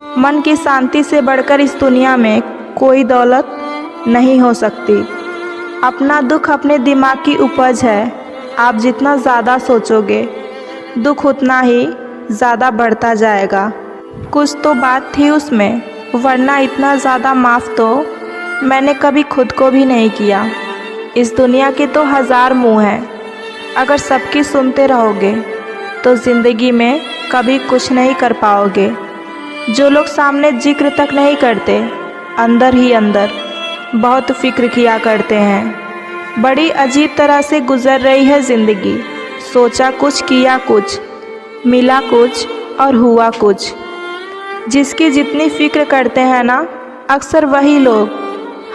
मन की शांति से बढ़कर इस दुनिया में कोई दौलत नहीं हो सकती। अपना दुख अपने दिमाग की उपज है। आप जितना ज़्यादा सोचोगे दुख उतना ही ज़्यादा बढ़ता जाएगा। कुछ तो बात थी उसमें, वरना इतना ज़्यादा माफ़ तो मैंने कभी खुद को भी नहीं किया। इस दुनिया के तो 1000 मुँह हैं। अगर सबकी सुनते रहोगे तो ज़िंदगी में कभी कुछ नहीं कर पाओगे। जो लोग सामने जिक्र तक नहीं करते, अंदर ही अंदर बहुत फिक्र किया करते हैं। बड़ी अजीब तरह से गुज़र रही है ज़िंदगी। सोचा कुछ, किया कुछ, मिला कुछ और हुआ कुछ। जिसकी जितनी फ़िक्र करते हैं ना, अक्सर वही लोग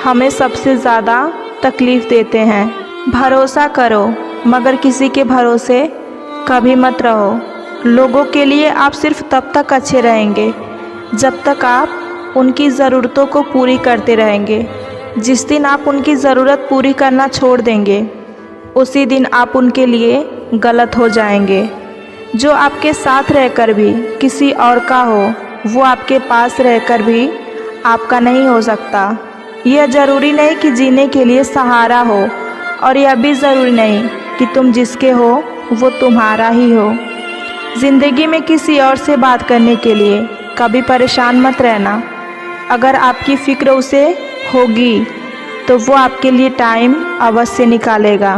हमें सबसे ज़्यादा तकलीफ़ देते हैं। भरोसा करो मगर किसी के भरोसे कभी मत रहो। लोगों के लिए आप सिर्फ तब तक अच्छे रहेंगे जब तक आप उनकी ज़रूरतों को पूरी करते रहेंगे। जिस दिन आप उनकी ज़रूरत पूरी करना छोड़ देंगे, उसी दिन आप उनके लिए गलत हो जाएंगे। जो आपके साथ रहकर भी किसी और का हो, वो आपके पास रहकर भी आपका नहीं हो सकता। यह ज़रूरी नहीं कि जीने के लिए सहारा हो, और यह भी ज़रूरी नहीं कि तुम जिसके हो वो तुम्हारा ही हो। ज़िंदगी में किसी और से बात करने के लिए कभी परेशान मत रहना। अगर आपकी फ़िक्र उसे होगी तो वो आपके लिए टाइम अवश्य निकालेगा।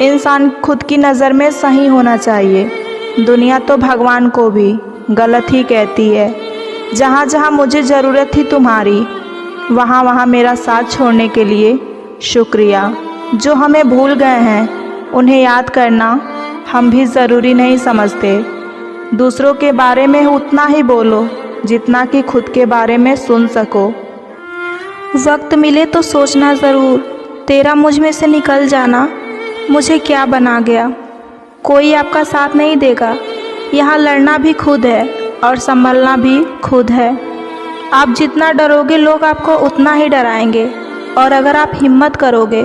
इंसान खुद की नज़र में सही होना चाहिए। दुनिया तो भगवान को भी गलत ही कहती है। जहाँ जहाँ मुझे ज़रूरत थी तुम्हारी, वहाँ वहाँ मेरा साथ छोड़ने के लिए शुक्रिया। जो हमें भूल गए हैं उन्हें याद करना हम भी ज़रूरी नहीं समझते। दूसरों के बारे में उतना ही बोलो जितना कि खुद के बारे में सुन सको। वक्त मिले तो सोचना ज़रूर, तेरा मुझ में से निकल जाना मुझे क्या बना गया। कोई आपका साथ नहीं देगा। यहाँ लड़ना भी खुद है और संभलना भी खुद है। आप जितना डरोगे लोग आपको उतना ही डराएंगे, और अगर आप हिम्मत करोगे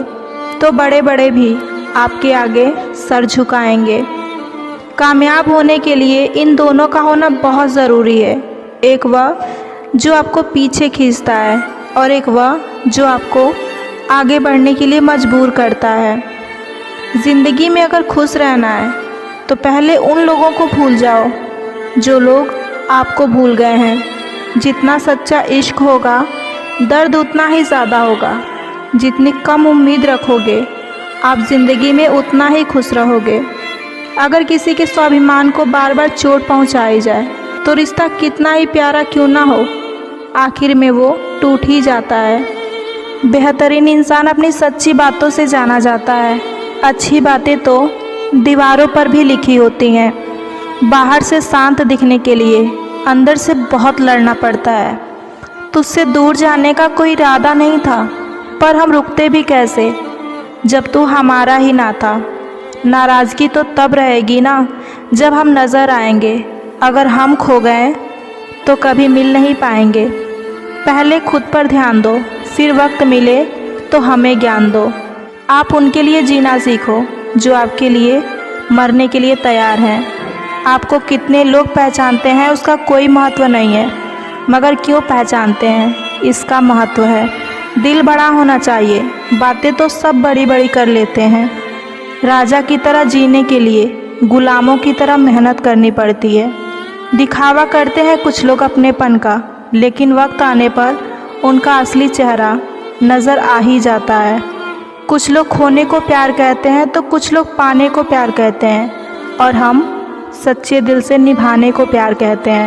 तो बड़े बड़े भी आपके आगे सर झुकाएंगे। कामयाब होने के लिए इन दोनों का होना बहुत ज़रूरी है। एक वह जो आपको पीछे खींचता है, और एक वह जो आपको आगे बढ़ने के लिए मजबूर करता है। ज़िंदगी में अगर खुश रहना है तो पहले उन लोगों को भूल जाओ जो लोग आपको भूल गए हैं। जितना सच्चा इश्क होगा, दर्द उतना ही ज़्यादा होगा। जितनी कम उम्मीद रखोगे, आप ज़िंदगी में उतना ही खुश रहोगे। अगर किसी के स्वाभिमान को बार बार चोट पहुंचाई जाए तो रिश्ता कितना ही प्यारा क्यों ना हो, आखिर में वो टूट ही जाता है। बेहतरीन इंसान अपनी सच्ची बातों से जाना जाता है। अच्छी बातें तो दीवारों पर भी लिखी होती हैं। बाहर से शांत दिखने के लिए अंदर से बहुत लड़ना पड़ता है। तुझसे दूर जाने का कोई इरादा नहीं था, पर हम रुकते भी कैसे जब तू हमारा ही ना था। नाराज़गी तो तब रहेगी ना जब हम नज़र आएंगे। अगर हम खो गए तो कभी मिल नहीं पाएंगे। पहले खुद पर ध्यान दो, फिर वक्त मिले तो हमें ज्ञान दो। आप उनके लिए जीना सीखो जो आपके लिए मरने के लिए तैयार हैं। आपको कितने लोग पहचानते हैं उसका कोई महत्व नहीं है, मगर क्यों पहचानते हैं इसका महत्व है। दिल बड़ा होना चाहिए। बातें तो सब बड़ी बड़ी कर लेते हैं। राजा की तरह जीने के लिए गुलामों की तरह मेहनत करनी पड़ती है। दिखावा करते हैं कुछ लोग अपनेपन का, लेकिन वक्त आने पर उनका असली चेहरा नज़र आ ही जाता है। कुछ लोग खोने को प्यार कहते हैं तो कुछ लोग पाने को प्यार कहते हैं, और हम सच्चे दिल से निभाने को प्यार कहते हैं।